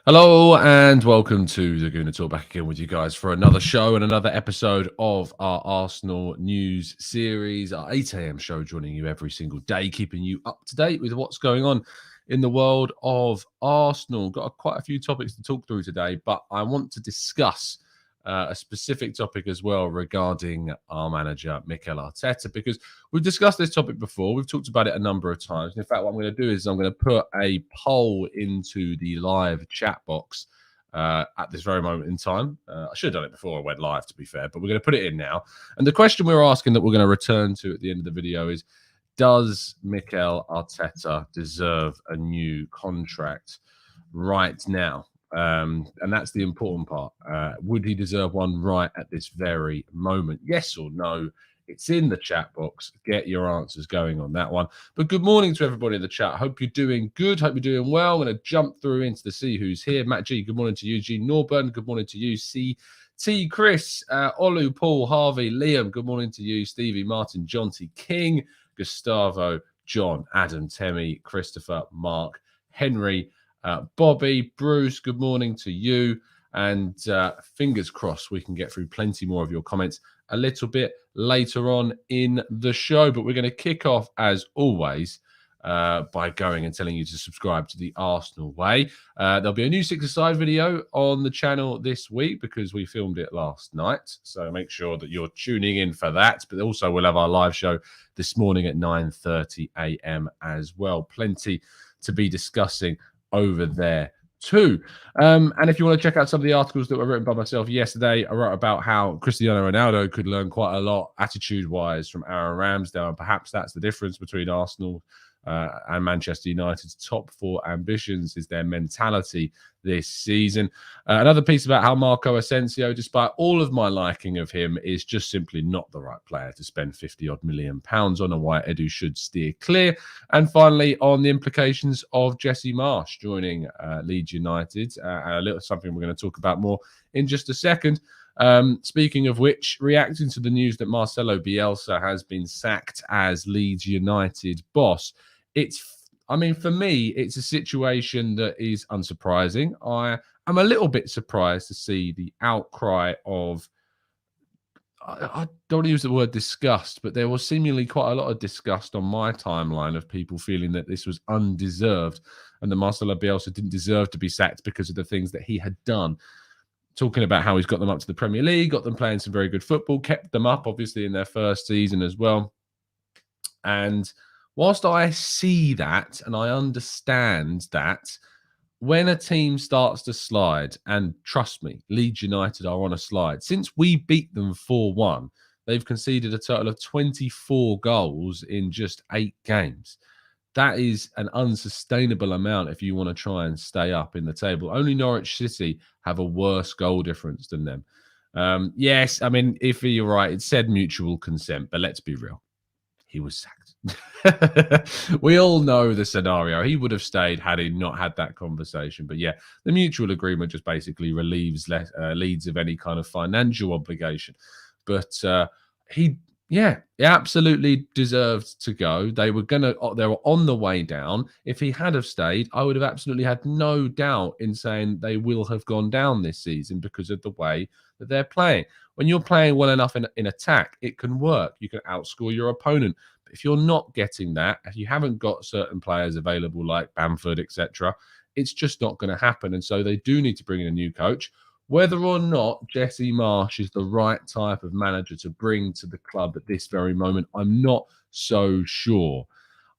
Hello and welcome to the Gooner Talk, back again with you guys for another show and another episode of our Arsenal news series, our 8 a.m. show, joining you every single day, keeping you up to date with what's going on in the world of Arsenal. Got quite a few topics to talk through today, but I want to discuss a specific topic as well regarding our manager, Mikel Arteta, because we've discussed this topic before. We've talked about it a number of times. In fact, what I'm going to do is I'm going to put a poll into the live chat box at this very moment in time. I should have done it before I went live, to be fair, but we're going to put it in now. And the question we're asking that we're going to return to at the end of the video is, does Mikel Arteta deserve a new contract right now? And that's the important part. Would he deserve one right at this very moment? Yes or no? It's in the chat box. Get your answers going on that one. But good morning to everybody in the chat. Hope you're doing good. Hope you're doing well. I'm going to jump through into the see who's here. Matt G, good morning to you. G Norburn, good morning to you. CT Chris, Olu, Paul, Harvey, Liam, good morning to you. Stevie, Martin, John T. King, Gustavo, John, Adam, Temi, Christopher, Mark, Henry, Bobby, Bruce, good morning to you. And fingers crossed we can get through plenty more of your comments a little bit later on in the show. But we're going to kick off, as always, by going and telling you to subscribe to the Arsenal Way. There'll be a new six-a-side video on the channel this week because we filmed it last night. So make sure that you're tuning in for that. But also we'll have our live show this morning at 9:30 a.m. as well. Plenty to be discussing over there too. And if you want to check out some of the articles that were written by myself yesterday, I wrote about how Cristiano Ronaldo could learn quite a lot attitude-wise from Aaron Ramsdale, and perhaps that's the difference between Arsenal and Manchester United's top four ambitions is their mentality this season. Another piece about how Marco Asensio, despite all of my liking of him, is just simply not the right player to spend 50-odd million pounds on, and why Edu should steer clear. And finally, on the implications of Jesse Marsch joining Leeds United, a little something we're going to talk about more in just a second. Speaking of which, reacting to the news that Marcelo Bielsa has been sacked as Leeds United boss, for me, it's a situation that is unsurprising. I am a little bit surprised to see the outcry of, I don't use the word disgust, but there was seemingly quite a lot of disgust on my timeline of people feeling that this was undeserved and that Marcelo Bielsa didn't deserve to be sacked because of the things that he had done. Talking about how he's got them up to the Premier League, got them playing some very good football, kept them up, obviously, in their first season as well. And whilst I see that and I understand that, when a team starts to slide, and trust me, Leeds United are on a slide. Since we beat them 4-1, they've conceded a total of 24 goals in just 8 games. That is an unsustainable amount if you want to try and stay up in the table. Only Norwich City have a worse goal difference than them. Yes, if you're right, it said mutual consent, but let's be real. He was sacked. We all know the scenario. He would have stayed had he not had that conversation. But yeah, the mutual agreement just basically relieves Leeds of any kind of financial obligation. But he absolutely deserved to go. They were on the way down. If he had have stayed, I would have absolutely had no doubt in saying they will have gone down this season because of the way that they're playing. When you're playing well enough in attack, it can work. You can outscore your opponent. But if you're not getting that, if you haven't got certain players available like Bamford, etc., it's just not going to happen. And so they do need to bring in a new coach. Whether or not Jesse Marsch is the right type of manager to bring to the club at this very moment, I'm not so sure.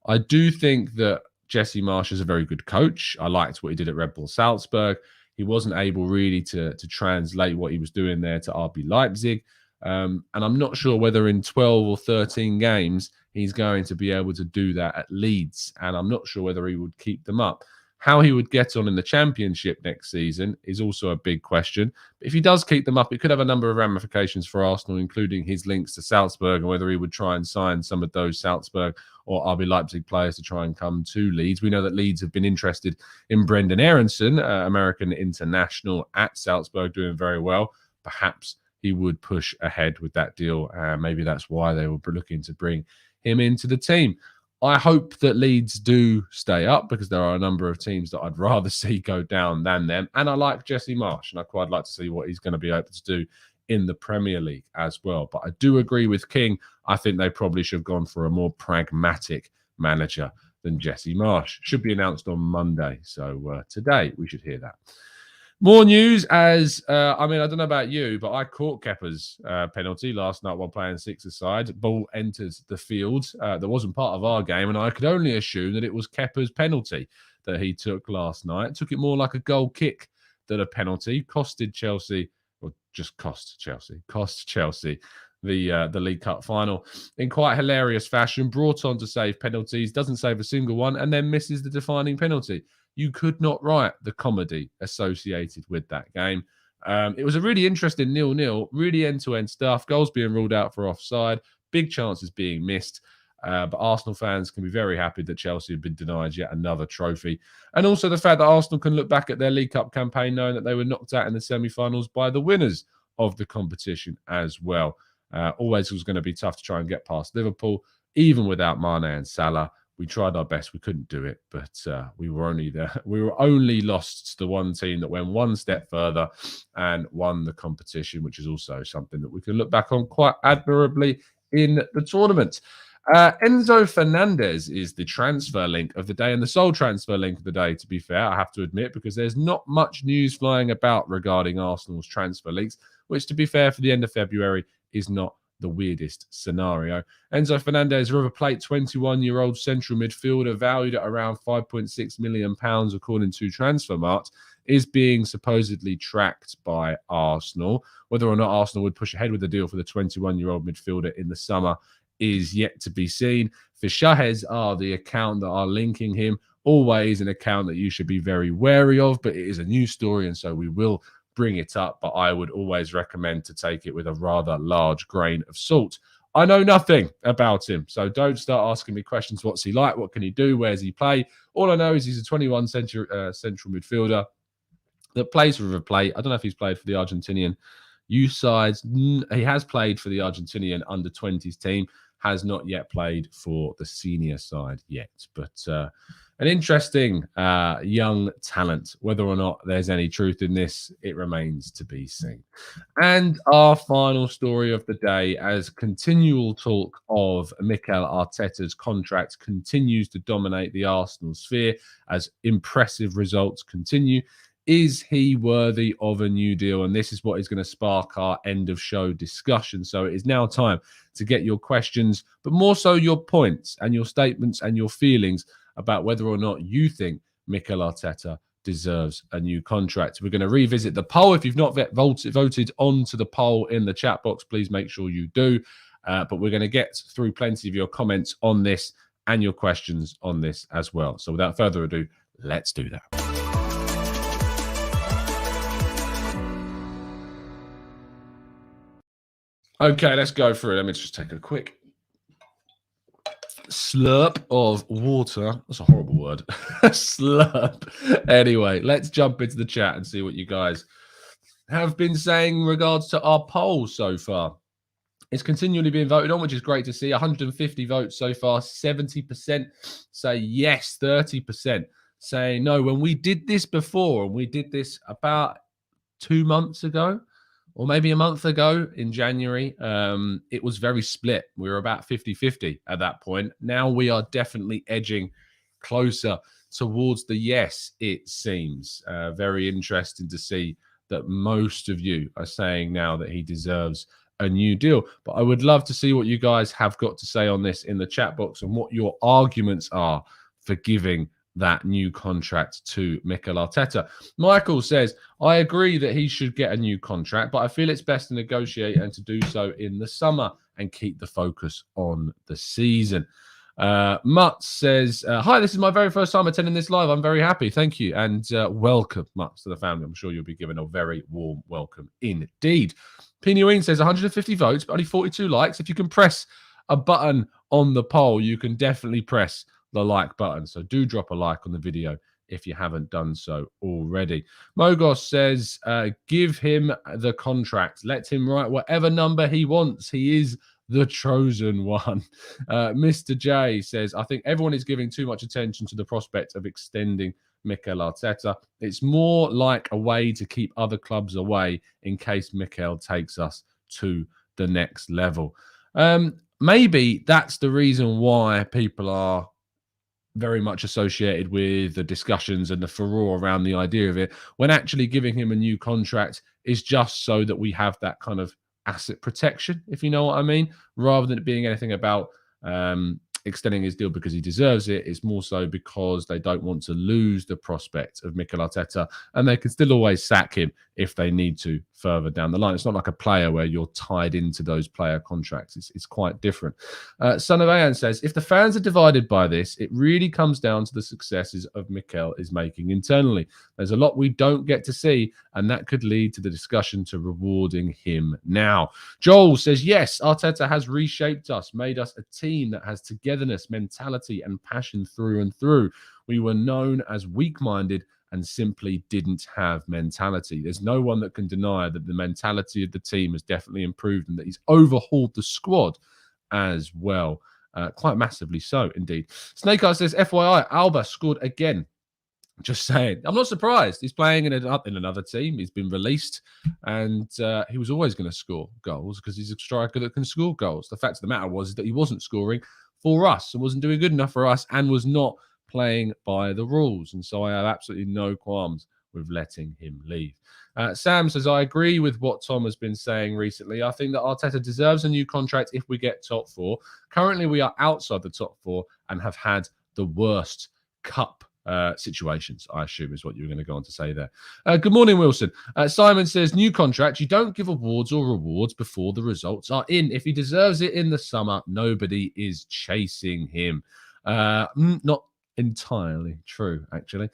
I do think that Jesse Marsch is a very good coach. I liked what he did at Red Bull Salzburg. He wasn't able really to translate what he was doing there to RB Leipzig. And I'm not sure whether in 12 or 13 games he's going to be able to do that at Leeds. And I'm not sure whether he would keep them up. How he would get on in the Championship next season is also a big question. But if he does keep them up, it could have a number of ramifications for Arsenal, including his links to Salzburg and whether he would try and sign some of those Salzburg or RB Leipzig players to try and come to Leeds. We know that Leeds have been interested in Brendan Aronson, American international at Salzburg, doing very well. Perhaps he would push ahead with that deal. Maybe that's why they were looking to bring him into the team. I hope that Leeds do stay up because there are a number of teams that I'd rather see go down than them. And I like Jesse Marsch, and I'd quite like to see what he's going to be able to do in the Premier League as well. But I do agree with King. I think they probably should have gone for a more pragmatic manager than Jesse Marsch. Should be announced on Monday. So today we should hear that. More news as, I don't know about you, but I caught Kepa's penalty last night while playing six-a-side. Ball entered the field. That wasn't part of our game, and I could only assume that it was Kepa's penalty that he took last night. Took it more like a goal kick than a penalty. Cost Chelsea the League Cup final in quite hilarious fashion. Brought on to save penalties, doesn't save a single one, and then misses the defining penalty. You could not write the comedy associated with that game. It was a really interesting 0-0, really end-to-end stuff. Goals being ruled out for offside, big chances being missed. But Arsenal fans can be very happy that Chelsea have been denied yet another trophy. And also the fact that Arsenal can look back at their League Cup campaign knowing that they were knocked out in the semi-finals by the winners of the competition as well. Always was going to be tough to try and get past Liverpool, even without Mane and Salah. We tried our best. We couldn't do it, but we were only there. We were only lost to the one team that went one step further and won the competition, which is also something that we can look back on quite admirably in the tournament. Enzo Fernandez is the transfer link of the day and the sole transfer link of the day, to be fair, I have to admit, because there's not much news flying about regarding Arsenal's transfer links, which, to be fair, for the end of February is not the weirdest scenario. Enzo Fernandez, River Plate 21-year-old central midfielder valued at around £5.6 million, according to Transfermarkt, is being supposedly tracked by Arsenal. Whether or not Arsenal would push ahead with the deal for the 21-year-old midfielder in the summer is yet to be seen. Fishahes are the account that are linking him. Always an account that you should be very wary of, but it is a news story, and so we will bring it up, but I would always recommend to take it with a rather large grain of salt. I know nothing about him, so don't start asking me questions. What's he like? What can he do? Where does he play? All I know is he's a 21 central midfielder that plays for River Plate. I don't know if he's played for the Argentinian youth sides. He has played for the Argentinian under-20s team, has not yet played for the senior side yet, but an interesting young talent. Whether or not there's any truth in this, it remains to be seen. And our final story of the day, as continual talk of Mikel Arteta's contract continues to dominate the Arsenal sphere, as impressive results continue. Is he worthy of a new deal? And this is what is going to spark our end of show discussion. So it is now time to get your questions, but more so your points and your statements and your feelings about whether or not you think Mikel Arteta deserves a new contract. We're going to revisit the poll. If you've not voted onto the poll in the chat box, please make sure you do. But we're going to get through plenty of your comments on this and your questions on this as well. So without further ado, let's do that. Okay, let's go through it. Let me just take a quick slurp of water. That's a horrible word. Slurp. Anyway, let's jump into the chat and see what you guys have been saying in regards to our poll so far. It's continually being voted on, which is great to see. 150 votes so far. 70% say yes, 30% say no. When we did this before, and we did this about 2 months ago, or maybe a month ago in January, it was very split. We were about 50-50 at that point. Now we are definitely edging closer towards the yes, it seems. Very interesting to see that most of you are saying now that he deserves a new deal. But I would love to see what you guys have got to say on this in the chat box and what your arguments are for giving that new contract to Mikel Arteta. Michael says, I agree that he should get a new contract, but I feel it's best to negotiate and to do so in the summer and keep the focus on the season. Mutt says, hi, this is my very first time attending this live. I'm very happy. Thank you. And welcome, Mutt, to the family. I'm sure you'll be given a very warm welcome indeed. Pinuine says 150 votes, but only 42 likes. If you can press a button on the poll, you can definitely press the like button. So do drop a like on the video if you haven't done so already. Mogos says, give him the contract. Let him write whatever number he wants. He is the chosen one. Mr. J says, I think everyone is giving too much attention to the prospect of extending Mikel Arteta. It's more like a way to keep other clubs away in case Mikel takes us to the next level. Maybe that's the reason why people are very much associated with the discussions and the furore around the idea of it, when actually giving him a new contract is just so that we have that kind of asset protection, if you know what I mean, rather than it being anything about extending his deal because he deserves it. It's more so because they don't want to lose the prospect of Mikel Arteta, and they can still always sack him if they need to further down the line. It's not like a player where you're tied into those player contracts. It's quite different. Son of Ayan says, if the fans are divided by this, it really comes down to the successes of Mikel is making internally. There's a lot we don't get to see, and that could lead to the discussion to rewarding him now. Joel says, yes, Arteta has reshaped us, made us a team that has togetherness, mentality, and passion through and through. We were known as weak-minded and simply didn't have mentality. There's no one that can deny that the mentality of the team has definitely improved and that he's overhauled the squad as well. Quite massively so, indeed. Snake Eye says, FYI, Alba scored again. Just saying. I'm not surprised. He's playing in another team. He's been released, and he was always going to score goals because he's a striker that can score goals. The fact of the matter was that he wasn't scoring for us and wasn't doing good enough for us and was not playing by the rules. And so I have absolutely no qualms with letting him leave. Sam says, I agree with what Tom has been saying recently. I think that Arteta deserves a new contract if we get top four. Currently, we are outside the top four and have had the worst cup situations, I assume is what you were going to go on to say there. Good morning, Wilson. Simon says, new contract. You don't give awards or rewards before the results are in. If he deserves it in the summer, nobody is chasing him. Not entirely true, actually.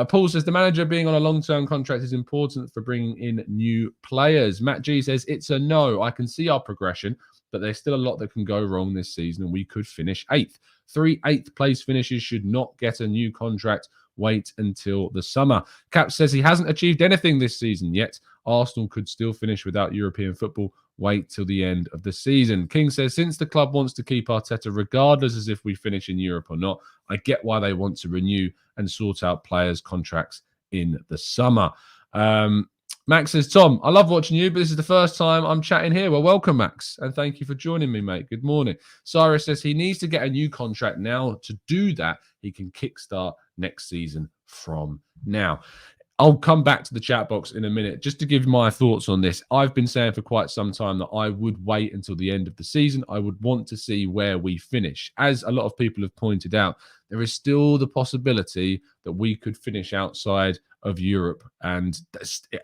Paul says the manager being on a long-term contract is important for bringing in new players. Matt G says it's a no. I can see our progression, but there's still a lot that can go wrong this season, and we could finish 8th. 3 8th-place finishes should not get a new contract. Wait until the summer. Cap says he hasn't achieved anything this season yet. Arsenal could still finish without European football. Wait till the end of the season. King says, since the club wants to keep Arteta regardless as if we finish in Europe or not, I get why they want to renew and sort out players' contracts in the summer. Max says, Tom, I love watching you, but this is the first time I'm chatting here. Well, welcome, Max, and thank you for joining me, mate. Good morning. Cyrus says he needs to get a new contract now. To do that, he can kickstart next season from now. I'll come back to the chat box in a minute just to give my thoughts on this. I've been saying for quite some time that I would wait until the end of the season. I would want to see where we finish. As a lot of people have pointed out, there is still the possibility that we could finish outside of Europe. And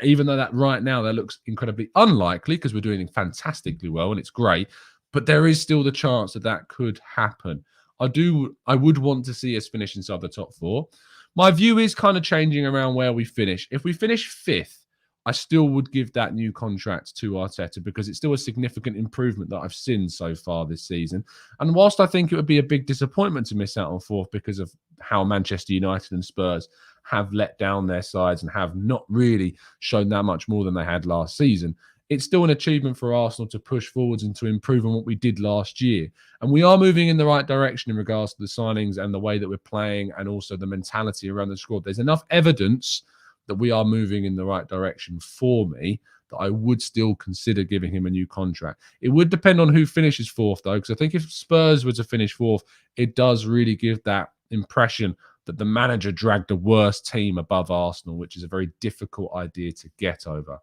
even though that right now that looks incredibly unlikely because we're doing fantastically well and it's great, but there is still the chance that that could happen. I would want to see us finish inside the top four. My view is kind of changing around where we finish. If we finish 5th, I still would give that new contract to Arteta because it's still a significant improvement that I've seen so far this season. And whilst I think it would be a big disappointment to miss out on 4th because of how Manchester United and Spurs have let down their sides and have not really shown that much more than they had last season, it's still an achievement for Arsenal to push forwards and to improve on what we did last year. And we are moving in the right direction in regards to the signings and the way that we're playing and also the mentality around the squad. There's enough evidence that we are moving in the right direction for me that I would still consider giving him a new contract. It would depend on who finishes 4th, though, because I think if Spurs were to finish 4th, it does really give that impression that the manager dragged a worse team above Arsenal, which is a very difficult idea to get over.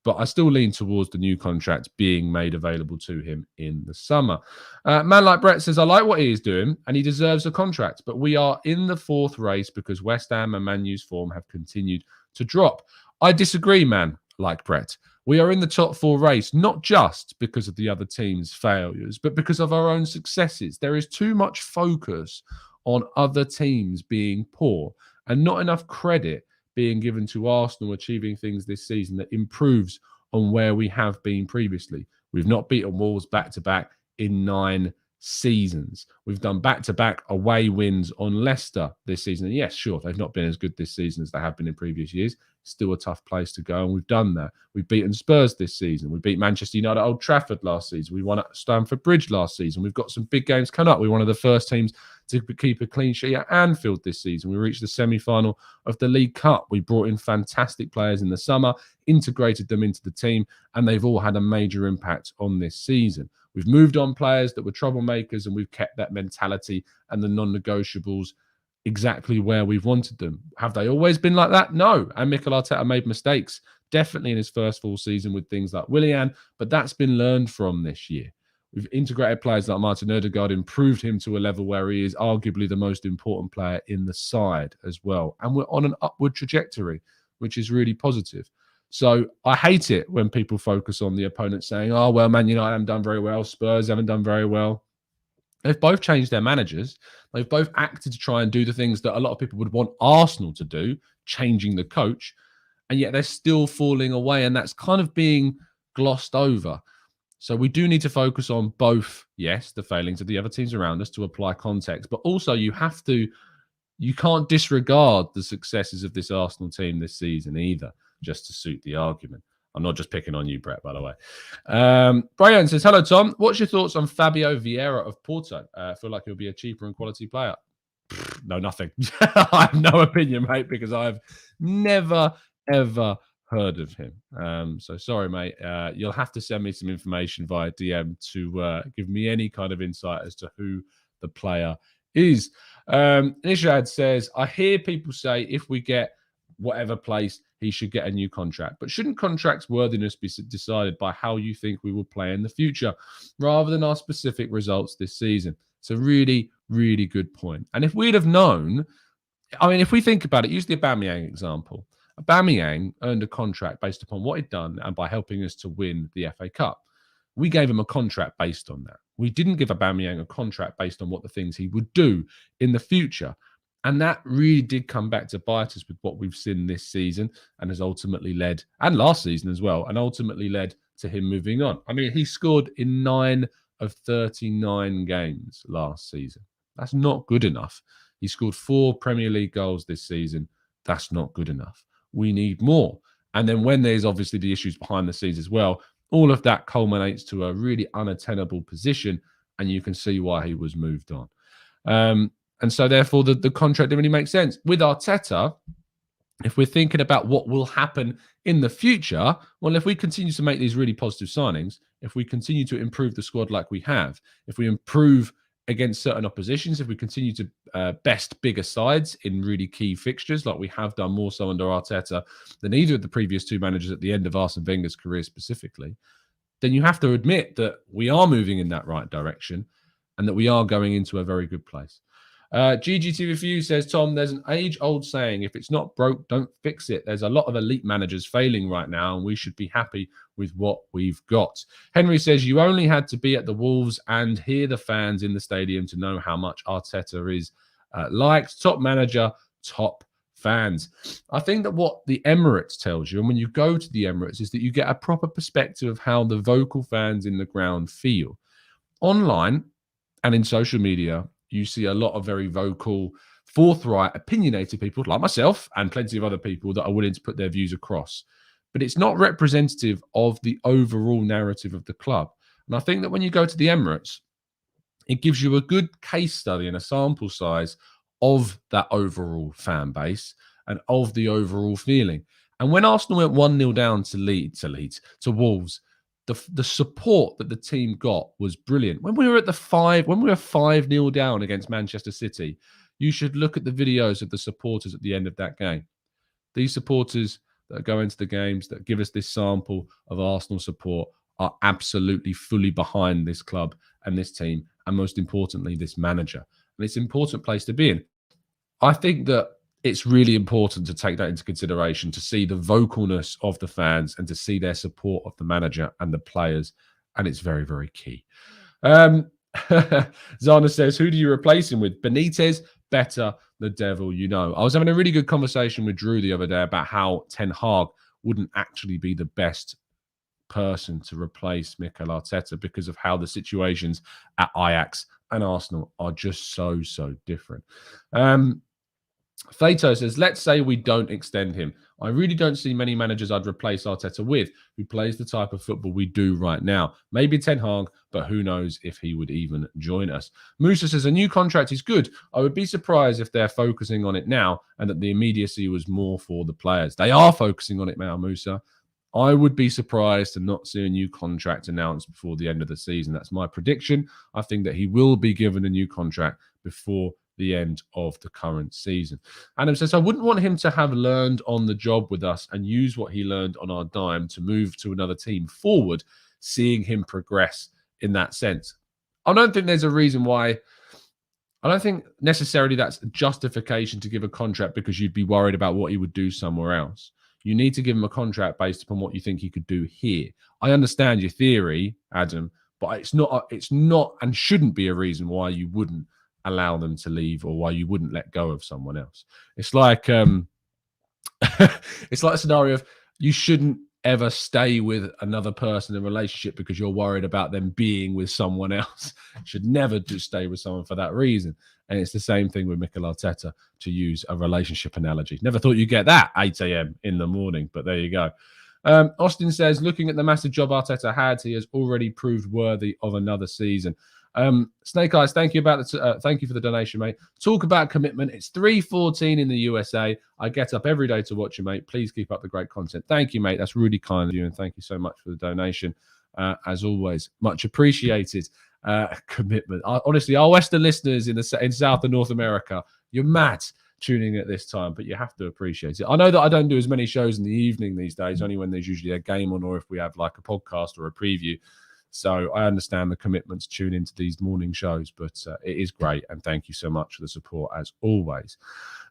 But I still lean towards the new contract being made available to him in the summer. Man like Brett says, I like what he is doing and he deserves a contract, but we are in the 4th race because West Ham and Man U's form have continued to drop. I disagree, man like Brett. We are in the top 4 race, not just because of the other team's failures, but because of our own successes. There is too much focus on other teams being poor and not enough credit being given to Arsenal achieving things this season that improves on where we have been previously. We've not beaten Wolves back-to-back in 9 seasons. We've done back-to-back away wins on Leicester this season. And yes, sure, they've not been as good this season as they have been in previous years. still a tough place to go, and we've done that. We've beaten Spurs this season. We beat Manchester United at Old Trafford last season. We won at Stamford Bridge last season. We've got some big games coming up. We're one of the first teams to keep a clean sheet at Anfield this season. We reached the semi-final of the League Cup. We brought in fantastic players in the summer, integrated them into the team, and they've all had a major impact on this season. We've moved on players that were troublemakers, and we've kept that mentality and the non-negotiables exactly where we've wanted them. Have they always been like that? No. And Mikel Arteta made mistakes, definitely in his first full season with things like Willian, but that's been learned from this year. We've integrated players like Martin Ødegaard, improved him to a level where he is arguably the most important player in the side as well. And we're on an upward trajectory, which is really positive. So I hate it when people focus on the opponent saying, oh, well, Man United haven't done very well, Spurs haven't done very well. They've both changed their managers. They've both acted to try and do the things that a lot of people would want Arsenal to do, changing the coach, and yet they're still falling away, and that's kind of being glossed over. So we do need to focus on both, yes, the failings of the other teams around us to apply context, but also you can't disregard the successes of this Arsenal team this season either, just to suit the argument. I'm not just picking on you, Brett, by the way. Brian says, hello, Tom. What's your thoughts on Fabio Vieira of Porto? I feel like he'll be a cheaper and quality player. No, nothing. I have no opinion, mate, because I've never, ever heard of him. So sorry, mate. You'll have to send me some information via DM to give me any kind of insight as to who the player is. Nishad says, I hear people say if we get whatever place, he should get a new contract. But shouldn't contracts worthiness be decided by how you think we will play in the future rather than our specific results this season? It's a really, really good point. And if we'd have known, I mean, if we think about it, use the Aubameyang example. Aubameyang earned a contract based upon what he'd done and by helping us to win the FA Cup. We gave him a contract based on that. We didn't give Aubameyang a contract based on what the things he would do in the future. And that really did come back to bite us with what we've seen this season and has ultimately led, and last season as well, and ultimately led to him moving on. I mean, he scored in 9 of 39 games last season. That's not good enough. He scored 4 Premier League goals this season. That's not good enough. We need more. And then when there's obviously the issues behind the scenes as well, all of that culminates to a really unattainable position, and you can see why he was moved on. And so, therefore, the contract didn't really make sense. With Arteta, if we're thinking about what will happen in the future, well, if we continue to make these really positive signings, if we continue to improve the squad like we have, if we improve against certain oppositions, if we continue to best bigger sides in really key fixtures, like we have done more so under Arteta than either of the previous 2 managers at the end of Arsene Wenger's career specifically, then you have to admit that we are moving in that right direction and that we are going into a very good place. GGTVFU says, Tom, there's an age-old saying, if it's not broke, don't fix it. There's a lot of elite managers failing right now, and we should be happy with what we've got. Henry says, you only had to be at the Wolves and hear the fans in the stadium to know how much Arteta is liked. Top manager, top fans. I think that what the Emirates tells you, and when you go to the Emirates, is that you get a proper perspective of how the vocal fans in the ground feel. Online and in social media, you see a lot of very vocal, forthright, opinionated people like myself and plenty of other people that are willing to put their views across. But it's not representative of the overall narrative of the club. And I think that when you go to the Emirates, it gives you a good case study and a sample size of that overall fan base and of the overall feeling. And when Arsenal went 1-0 down to Wolves, the support that the team got was brilliant. When we were 5-0 down against Manchester City, you should look at the videos of the supporters at the end of that game. These supporters that go into the games, that give us this sample of Arsenal support, are absolutely fully behind this club and this team, and most importantly, this manager. And it's an important place to be in. I think that it's really important to take that into consideration, to see the vocalness of the fans and to see their support of the manager and the players. And it's very, very key. Zana says, who do you replace him with? Benitez, better, the devil you know. I was having a really good conversation with Drew the other day about how Ten Hag wouldn't actually be the best person to replace Mikel Arteta because of how the situations at Ajax and Arsenal are just so different. Thato says, let's say we don't extend him. I really don't see many managers I'd replace Arteta with who plays the type of football we do right now. Maybe Ten Hag, but who knows if he would even join us. Musa says, a new contract is good. I would be surprised if they're focusing on it now and that the immediacy was more for the players. They are focusing on it now, Musa. I would be surprised to not see a new contract announced before the end of the season. That's my prediction. I think that he will be given a new contract before the end of the current season. Adam says, I wouldn't want him to have learned on the job with us and use what he learned on our dime to move to another team forward, seeing him progress in that sense. I don't think there's a reason why. I don't think necessarily that's justification to give a contract because you'd be worried about what he would do somewhere else. You need to give him a contract based upon what you think he could do here. I understand your theory, Adam, but it's not and shouldn't be a reason why you wouldn't allow them to leave or why you wouldn't let go of someone else. It's like it's like a scenario of you shouldn't ever stay with another person in a relationship because you're worried about them being with someone else. You should never just stay with someone for that reason. And it's the same thing with Mikel Arteta, to use a relationship analogy. Never thought you'd get that 8 a.m. in the morning, but there you go. Austin says, looking at the massive job Arteta had, he has already proved worthy of another season. Snake Eyes, thank you for the donation, mate. Talk about commitment. It's 3:14 in the USA. I get up every day to watch you, mate. Please keep up the great content. Thank you, mate. That's really kind of you, and thank you so much for the donation. As always, much appreciated. Commitment. Honestly, our Western listeners in South and North America, you're mad tuning at this time, but you have to appreciate it. I know that I don't do as many shows in the evening these days, only when there's usually a game on or if we have like a podcast or a preview. So I understand the commitment to tune into these morning shows, but it is great. And thank you so much for the support as always.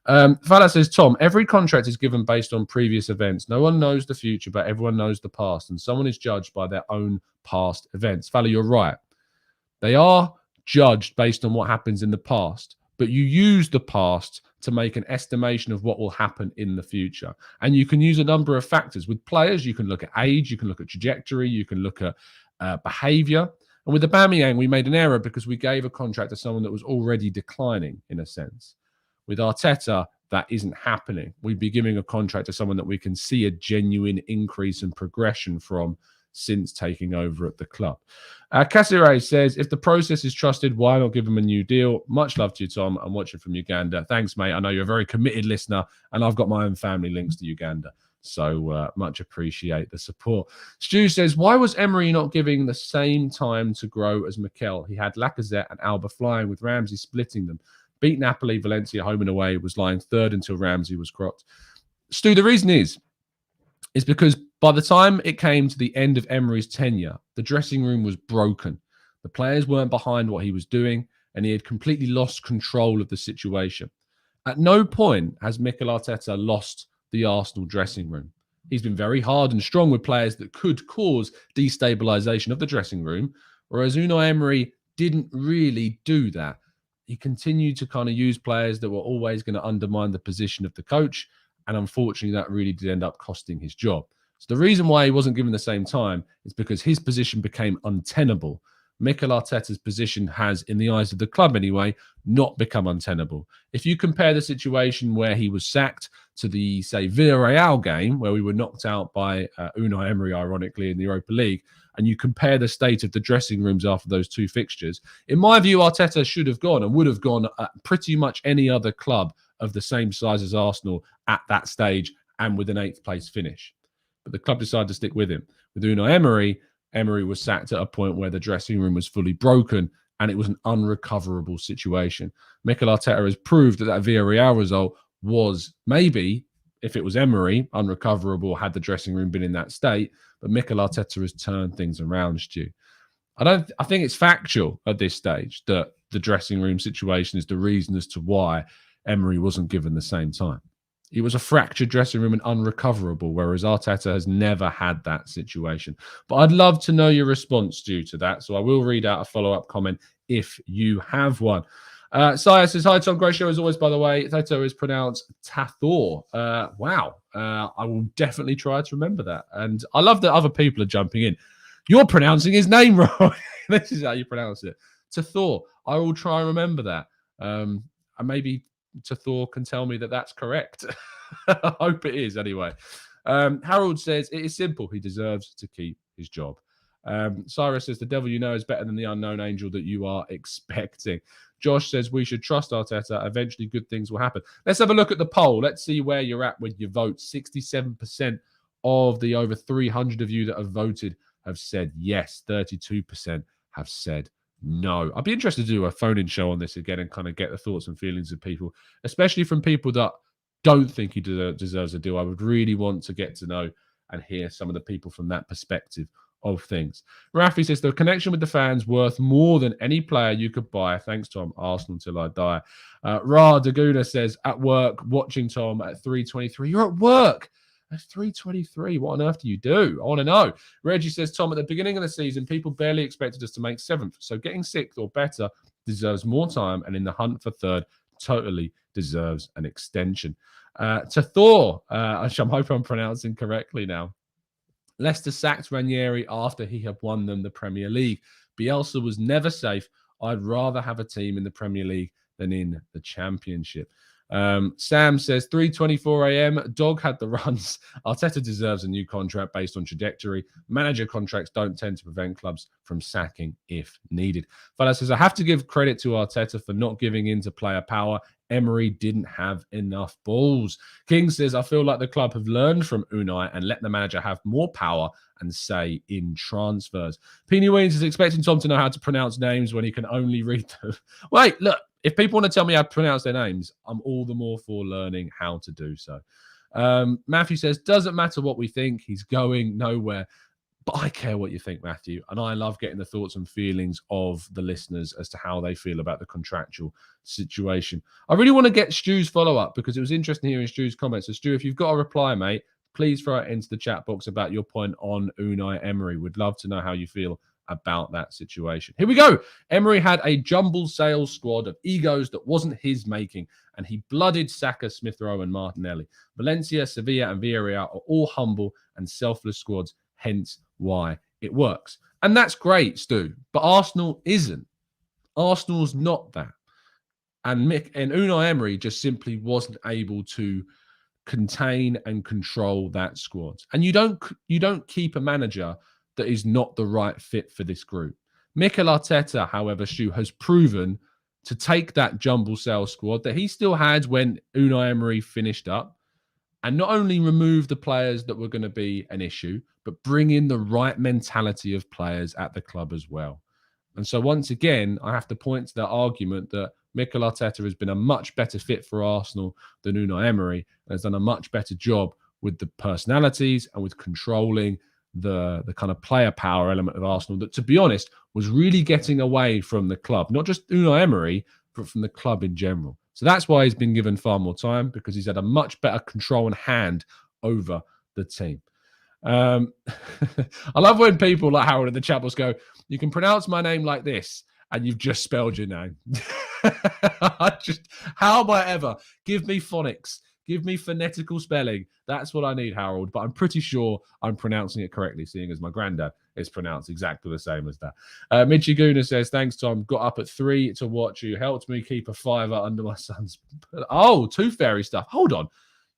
Fala says, Tom, every contract is given based on previous events. No one knows the future, but everyone knows the past. And someone is judged by their own past events. Fala, you're right. They are judged based on what happens in the past, but you use the past to make an estimation of what will happen in the future. And you can use a number of factors. With players, you can look at age, you can look at trajectory, you can look at behavior. And with Aubameyang, we made an error because we gave a contract to someone that was already declining, in a sense. With Arteta, that isn't happening. We'd be giving a contract to someone that we can see a genuine increase and progression from since taking over at the club. Cassire says, if the process is trusted, why not give him a new deal? Much love to you, Tom. I'm watching from Uganda. Thanks, mate. I know you're a very committed listener, and I've got my own family links to Uganda. So much appreciate the support. Stu says, why was Emery not giving the same time to grow as Mikel? He had Lacazette and Alba flying with Ramsey splitting them. Beat Napoli, Valencia home and away, was lying third until Ramsey was cropped. Stu, the reason is because by the time it came to the end of Emery's tenure, the dressing room was broken. The players weren't behind what he was doing, and he had completely lost control of the situation. At no point has Mikel Arteta lost the Arsenal dressing room. He's been very hard and strong with players that could cause destabilisation of the dressing room, whereas Unai Emery didn't really do that. He continued to kind of use players that were always going to undermine the position of the coach, and unfortunately that really did end up costing his job. So the reason why he wasn't given the same time is because his position became untenable. Mikel Arteta's position has, in the eyes of the club anyway, not become untenable. If you compare the situation where he was sacked to the, say, Villarreal game, where we were knocked out by Unai Emery, ironically, in the Europa League, and you compare the state of the dressing rooms after those two fixtures, in my view, Arteta should have gone and would have gone at pretty much any other club of the same size as Arsenal at that stage and with an 8th place finish. But the club decided to stick with him. With Unai Emery, Emery was sacked at a point where the dressing room was fully broken and it was an unrecoverable situation. Mikel Arteta has proved that Villarreal result was maybe, if it was Emery, unrecoverable had the dressing room been in that state. But Mikel Arteta has turned things around, Stu. I think it's factual at this stage that the dressing room situation is the reason as to why Emery wasn't given the same time. It was a fractured dressing room and unrecoverable, whereas Arteta has never had that situation. But I'd love to know your response due to that. So I will read out a follow-up comment if you have one. Saya says, hi, Tom. Great show as always, by the way. Thato is pronounced Tathor. Wow. I will definitely try to remember that. And I love that other people are jumping in. You're pronouncing his name wrong. This is how you pronounce it. Tathor. I will try and remember that. And maybe to Thor can tell me that that's correct. I hope it is anyway. Harold says it is simple. He deserves to keep his job. Cyrus says the devil you know is better than the unknown angel that you are expecting. Josh says we should trust Arteta. Eventually good things will happen. Let's have a look at the poll. Let's see where you're at with your vote. 67% of the over 300 of you that have voted have said yes. 32% have said no. I'd be interested to do a phone-in show on this again and kind of get the thoughts and feelings of people, especially from people that don't think he deserves a deal. I would really want to get to know and hear some of the people from that perspective of things. Rafi says the connection with the fans worth more than any player you could buy. Thanks, Tom. Arsenal till I die. Ra de Gooner says at work watching Tom at 3:23. You're at work at 3:23. What on earth do you do? I want to know. Reggie says Tom, at the beginning of the season, people barely expected us to make 7th. So getting 6th or better deserves more time, and in the hunt for 3rd, totally deserves an extension. To Thor, which I'm hoping I'm pronouncing correctly now. Leicester sacked Ranieri after he had won them the Premier League. Bielsa was never safe. I'd rather have a team in the Premier League than in the Championship. Sam says 3:24 a.m. Dog had the runs. Arteta deserves a new contract based on trajectory. Manager contracts don't tend to prevent clubs from sacking if needed. Fella says I have to give credit to Arteta for not giving in to player power. Emery didn't have enough balls. King says, I feel like the club have learned from Unai and let the manager have more power and say in transfers. Peony Weens is expecting Tom to know how to pronounce names when he can only read them. Wait, look, if people want to tell me how to pronounce their names, I'm all the more for learning how to do so. Matthew says, doesn't matter what we think, he's going nowhere. But I care what you think, Matthew, and I love getting the thoughts and feelings of the listeners as to how they feel about the contractual situation. I really want to get Stu's follow-up because it was interesting hearing Stu's comments. So, Stu, if you've got a reply, mate, please throw it into the chat box about your point on Unai Emery. We'd love to know how you feel about that situation. Here we go. Emery had a jumbled sales squad of egos that wasn't his making, and he blooded Saka, Smith Rowe, and Martinelli. Valencia, Sevilla, and Villarreal are all humble and selfless squads, hence why it works. And that's great, Stu, but Arsenal isn't. Arsenal's not that. And Unai Emery just simply wasn't able to contain and control that squad. And you don't keep a manager that is not the right fit for this group. Mikel Arteta, however, Stu, has proven to take that jumble sales squad that he still had when Unai Emery finished up and not only remove the players that were going to be an issue, but bring in the right mentality of players at the club as well. And so once again, I have to point to that argument that Mikel Arteta has been a much better fit for Arsenal than Unai Emery and has done a much better job with the personalities and with controlling the kind of player power element of Arsenal that, to be honest, was really getting away from the club. Not just Unai Emery, but from the club in general. So that's why he's been given far more time, because he's had a much better control and hand over the team. I love when people like Howard in the chat box go, you can pronounce my name like this, and you've just spelled your name. How am I ever? Give me phonics. Give me phonetical spelling. That's what I need, Harold. But I'm pretty sure I'm pronouncing it correctly, seeing as my granddad is pronounced exactly the same as that. Mitchie Gooner says, thanks, Tom. Got up at 3 to watch you. Helped me keep a fiver under my son's... Oh, tooth fairy stuff. Hold on.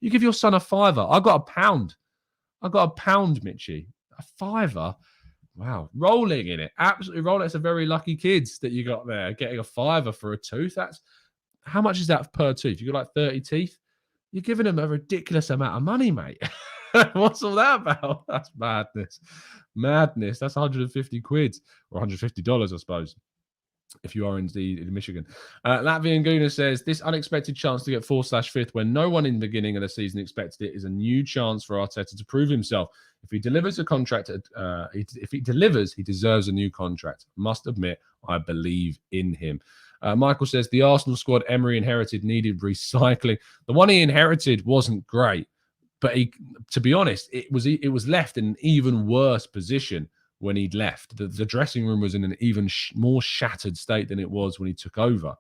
You give your son a fiver. I got £1. I got £1, Mitchie. A fiver? Wow. Rolling in it. Absolutely rolling. It's a very lucky kids that you got there. Getting a fiver for a tooth. That's... How much is that per tooth? You got like 30 teeth? You're giving them a ridiculous amount of money, mate. What's all that about? That's madness. Madness. That's 150 quid or $150, I suppose, if you are indeed in Michigan. Latvian Gooner says, this unexpected chance to get 4/5th when no one in the beginning of the season expected it is a new chance for Arteta to prove himself. If he delivers a contract, if he delivers, he deserves a new contract. Must admit, I believe in him. Michael says, the Arsenal squad Emery inherited needed recycling. The one he inherited wasn't great, but to be honest, it was left in an even worse position when he'd left. The dressing room was in an even more shattered state than it was when he took over.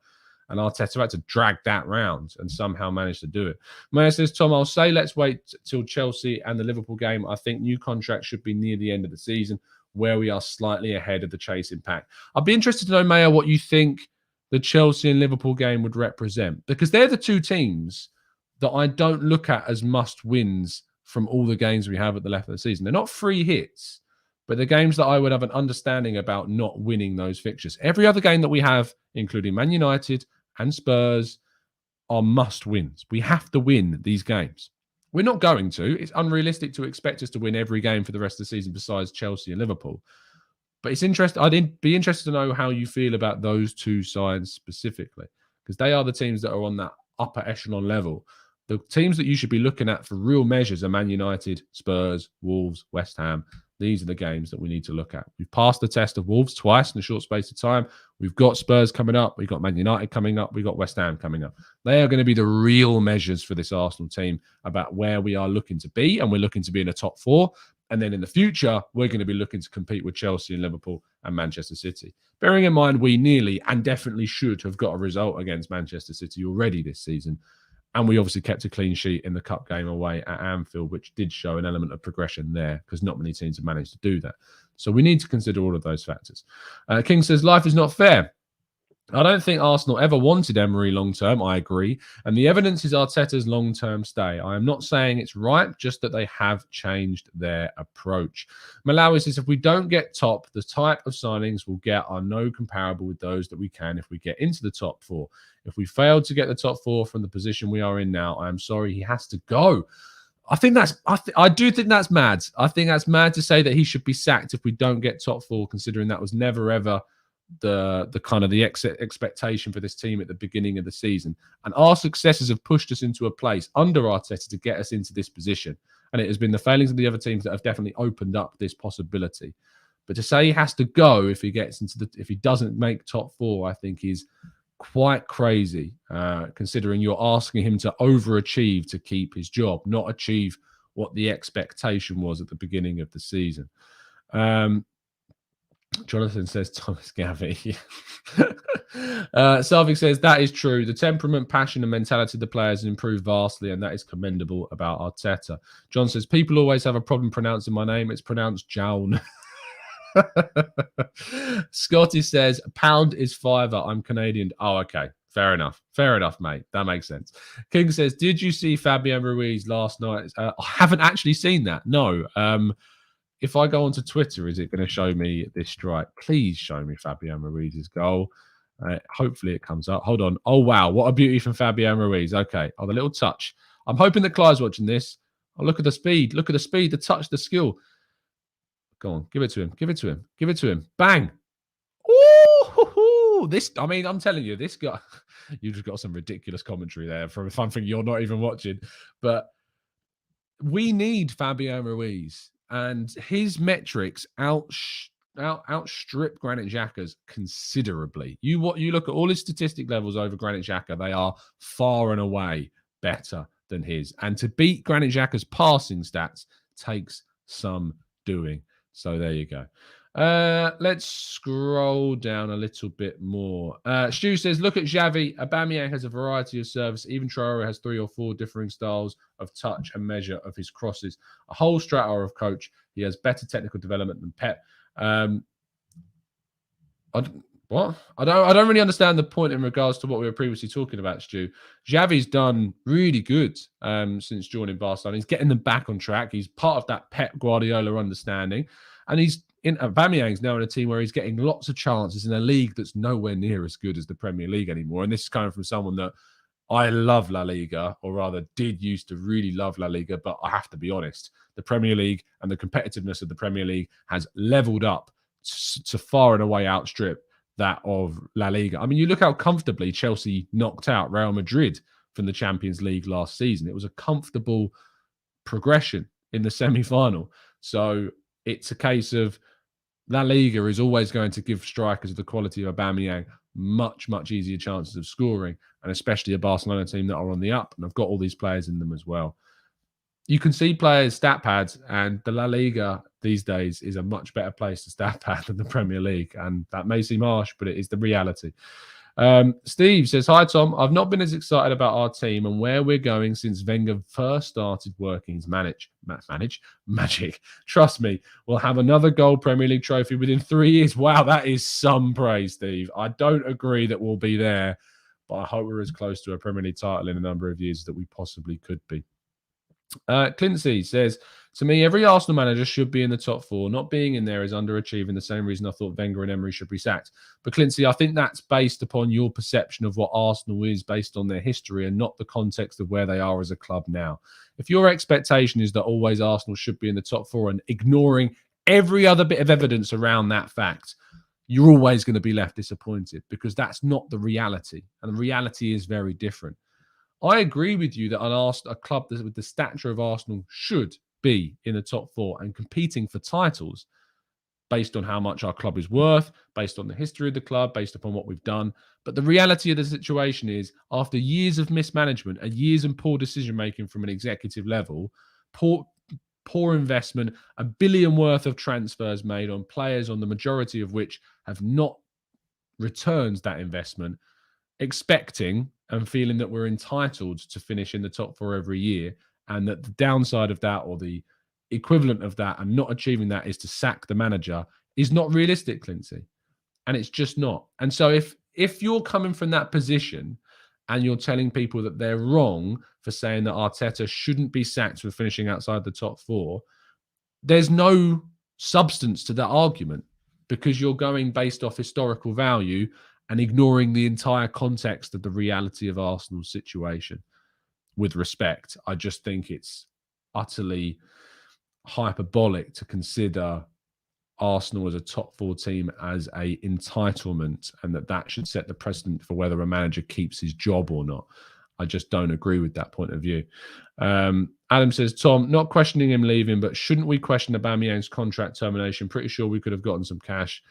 And Arteta had to drag that round and somehow managed to do it. Maya says, Tom, I'll say let's wait till Chelsea and the Liverpool game. I think new contracts should be near the end of the season, where we are slightly ahead of the chasing pack. I'd be interested to know, Maya, what you think the Chelsea and Liverpool game would represent? Because they're the two teams that I don't look at as must-wins from all the games we have at the left of the season. They're not free hits, but the games that I would have an understanding about not winning those fixtures. Every other game that we have, including Man United and Spurs, are must-wins. We have to win these games. We're not going to. It's unrealistic to expect us to win every game for the rest of the season besides Chelsea and Liverpool. But it's interesting. I'd be interested to know how you feel about those two sides specifically, because they are the teams that are on that upper echelon level. The teams that you should be looking at for real measures are Man United, Spurs, Wolves, West Ham. These are the games that we need to look at. We've passed the test of Wolves twice in a short space of time. We've got Spurs coming up. We've got Man United coming up. We've got West Ham coming up. They are going to be the real measures for this Arsenal team about where we are looking to be, and we're looking to be in the top four. And then in the future, we're going to be looking to compete with Chelsea and Liverpool and Manchester City. Bearing in mind, we nearly and definitely should have got a result against Manchester City already this season. And we obviously kept a clean sheet in the cup game away at Anfield, which did show an element of progression there because not many teams have managed to do that. So we need to consider all of those factors. King says, life is not fair. I don't think Arsenal ever wanted Emery long-term. I agree. And the evidence is Arteta's long-term stay. I am not saying it's right, just that they have changed their approach. Malawi says, if we don't get top, the type of signings we'll get are no comparable with those that we can if we get into the top four. If we fail to get the top four from the position we are in now, I am sorry, he has to go. I do think that's mad. I think that's mad to say that he should be sacked if we don't get top four, considering that was never, ever the kind of the expectation for this team at the beginning of the season. And our successes have pushed us into a place under Arteta to get us into this position. And it has been the failings of the other teams that have definitely opened up this possibility. But to say he has to go if he doesn't make top four, I think is quite crazy, considering you're asking him to overachieve to keep his job, not achieve what the expectation was at the beginning of the season. Jonathan says Thomas Gavi. Sarvik says that is true. The temperament, passion, and mentality of the players has improved vastly, and that is commendable about Arteta. John says people always have a problem pronouncing my name. It's pronounced Jown. Scotty says pound is fiver. I'm Canadian. Oh, okay. Fair enough. Fair enough, mate. That makes sense. King says, did you see Fabian Ruiz last night? I haven't actually seen that. No. If I go onto Twitter, is it going to show me this strike? Please show me Fabian Ruiz's goal. Hopefully it comes up. Hold on. Oh, wow. What a beauty from Fabian Ruiz. Okay. Oh, the little touch. I'm hoping that Clive's watching this. Oh, look at the speed. Look at the speed, the touch, the skill. Go on. Give it to him. Give it to him. Give it to him. Bang. Ooh, I'm telling you, this guy, you just got some ridiculous commentary there from something you're not even watching. But we need Fabian Ruiz. And his metrics outstrip Granit Xhaka's considerably. You look at all his statistic levels over Granit Xhaka, they are far and away better than his. And to beat Granit Xhaka's passing stats takes some doing. So there you go. Let's scroll down a little bit more. Stu says, look at Xavi. Aubameyang has a variety of service. Even Traore has 3 or 4 differing styles of touch and measure of his crosses. A whole strata of coach. He has better technical development than Pep. I don't really understand the point in regards to what we were previously talking about, Stu. Xavi's done really good since joining Barcelona. He's getting them back on track. He's part of that Pep Guardiola understanding. And Aubameyang's now in a team where he's getting lots of chances in a league that's nowhere near as good as the Premier League anymore. And this is coming from someone that I love La Liga, or rather did used to really love La Liga. But I have to be honest, the Premier League and the competitiveness of the Premier League has leveled up to far and away outstrip that of La Liga. I mean, you look how comfortably Chelsea knocked out Real Madrid from the Champions League last season. It was a comfortable progression in the semi-final. So it's a case of La Liga is always going to give strikers of the quality of Aubameyang much, much easier chances of scoring, and especially a Barcelona team that are on the up and have got all these players in them as well. You can see players' stat pads, and the La Liga these days is a much better place to stat pad than the Premier League. And that may seem harsh, but it is the reality. Steve says, hi, Tom. I've not been as excited about our team and where we're going since Wenger first started working his magic. Trust me, we'll have another gold Premier League trophy within 3 years. Wow, that is some praise, Steve. I don't agree that we'll be there, but I hope we're as close to a Premier League title in a number of years that we possibly could be. Clincy says, to me, every Arsenal manager should be in the top 4. Not being in there is underachieving, the same reason I thought Wenger and Emery should be sacked. But Clincy, I think that's based upon your perception of what Arsenal is based on their history and not the context of where they are as a club now. If your expectation is that always Arsenal should be in the top 4 and ignoring every other bit of evidence around that fact, you're always going to be left disappointed because that's not the reality. And the reality is very different. I agree with you that a club with the stature of Arsenal should be in the top 4 and competing for titles based on how much our club is worth, based on the history of the club, based upon what we've done. But the reality of the situation is, after years of mismanagement and years of poor decision-making from an executive level, poor investment, $1 billion worth of transfers made on players, on the majority of which have not returned that investment, expecting and feeling that we're entitled to finish in the top 4 every year, and that the downside of that, or the equivalent of that, and not achieving that, is to sack the manager, is not realistic, Clincy. And it's just not. And so if you're coming from that position and you're telling people that they're wrong for saying that Arteta shouldn't be sacked for finishing outside the top 4, there's no substance to that argument because you're going based off historical value and ignoring the entire context of the reality of Arsenal's situation. With respect, I just think it's utterly hyperbolic to consider Arsenal as a top 4 team as a entitlement, and that should set the precedent for whether a manager keeps his job or not. I just don't agree with that point of view. Adam says, Tom, not questioning him leaving, but shouldn't we question Aubameyang's contract termination? Pretty sure we could have gotten some cash.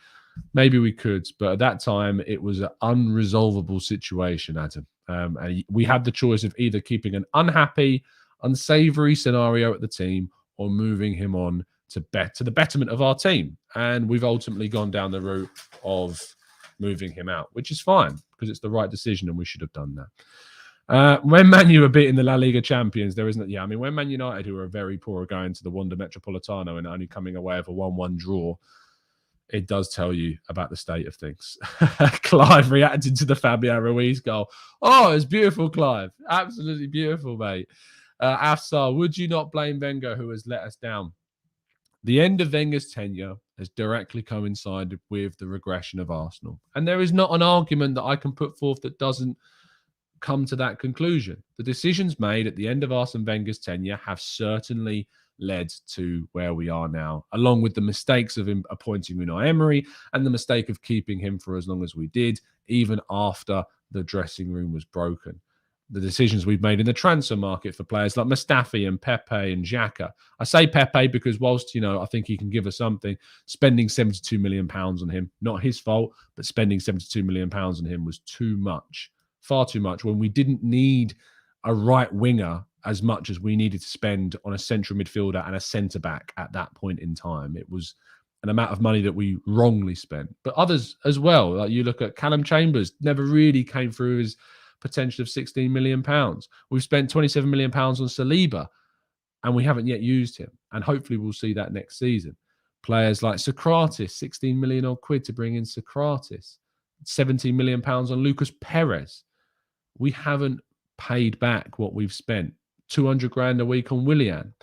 Maybe we could, but at that time, it was an unresolvable situation, Adam. And we had the choice of either keeping an unhappy, unsavory scenario at the team or moving him on to the betterment of our team. And we've ultimately gone down the route of moving him out, which is fine because it's the right decision and we should have done that. When Man U are beating the La Liga champions, there isn't. Yeah, I mean, when Man United, who are very poor, are going to the Wanda Metropolitano and only coming away with a 1-1 draw, it does tell you about the state of things. Clive reacted to the Fabian Ruiz goal. Oh, it's beautiful, Clive. Absolutely beautiful, mate. Afsar, would you not blame Wenger, who has let us down? The end of Wenger's tenure has directly coincided with the regression of Arsenal. And there is not an argument that I can put forth that doesn't come to that conclusion. The decisions made at the end of Arsene Wenger's tenure have certainly led to where we are now, along with the mistakes of him appointing Unai Emery and the mistake of keeping him for as long as we did, even after the dressing room was broken. The decisions we've made in the transfer market for players like Mustafi and Pepe and Xhaka. I say Pepe because whilst, I think he can give us something, spending £72 million on him, not his fault, but spending £72 million on him was too much, far too much, when we didn't need a right winger as much as we needed to spend on a central midfielder and a centre-back at that point in time. It was an amount of money that we wrongly spent. But others as well, like you look at Callum Chambers, never really came through his potential of £16 million. We've spent £27 million on Saliba, and we haven't yet used him. And hopefully we'll see that next season. Players like Socrates, 16 million odd quid to bring in Socrates, 17 million pounds on Lucas Perez. We haven't paid back what we've spent. 200 grand a week on Willian.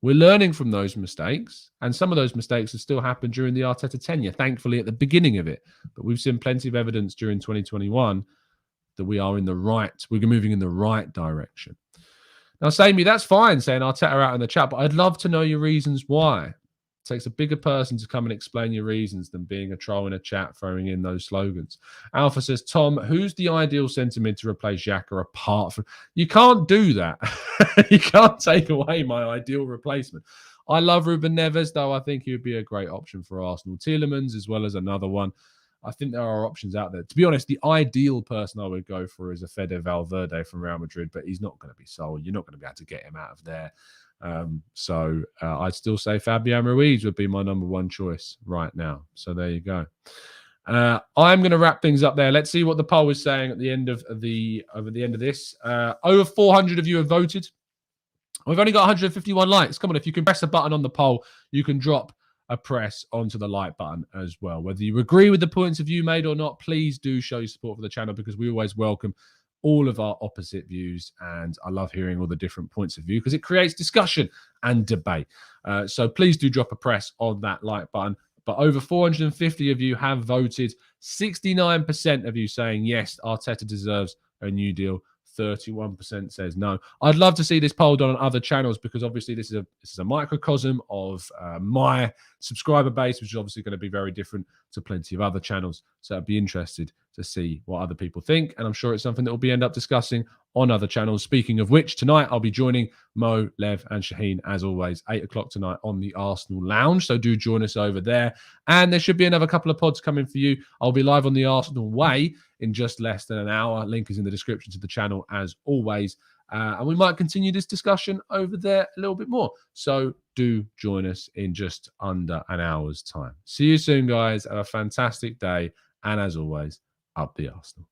We're learning from those mistakes, and some of those mistakes have still happened during the Arteta tenure, thankfully at the beginning of it. But we've seen plenty of evidence during 2021 that we're moving in the right direction. Now, Sammy, that's fine saying Arteta out in the chat, but I'd love to know your reasons why. It takes a bigger person to come and explain your reasons than being a troll in a chat throwing in those slogans. Alpha says, Tom, who's the ideal centre mid to replace Xhaka apart from... You can't do that. You can't take away my ideal replacement. I love Ruben Neves, though I think he would be a great option for Arsenal. Tielemans as well as another one. I think there are options out there. To be honest, the ideal person I would go for is a Fede Valverde from Real Madrid, but he's not going to be sold. You're not going to be able to get him out of there. So I'd still say Fabian Ruiz would be my number one choice right now. So there you go. I'm going to wrap things up there. Let's see what the poll is saying at the end of this. Over 400 of you have voted. We've only got 151 likes. Come on, if you can press a button on the poll, you can drop a press onto the like button as well. Whether you agree with the points of view made or not, please do show your support for the channel, because we always welcome all of our opposite views, and I love hearing all the different points of view because it creates discussion and debate. So please do drop a press on that like button. But over 450 of you have voted. 69% of you saying yes, Arteta deserves a new deal. 31% says no. I'd love to see this poll done on other channels, because obviously this is a microcosm of my subscriber base, which is obviously going to be very different to plenty of other channels. So I'd be interested to see what other people think, and I'm sure it's something that we'll end up discussing on other channels. Speaking of which, tonight I'll be joining Mo, Lev, and Shaheen, as always, 8 o'clock tonight on the Arsenal Lounge. So do join us over there. And there should be another couple of pods coming for you. I'll be live on the Arsenal Way in just less than an hour. Link is in the description to the channel, as always. And we might continue this discussion over there a little bit more. So do join us in just under an hour's time. See you soon, guys. Have a fantastic day. And as always, up the Arsenal.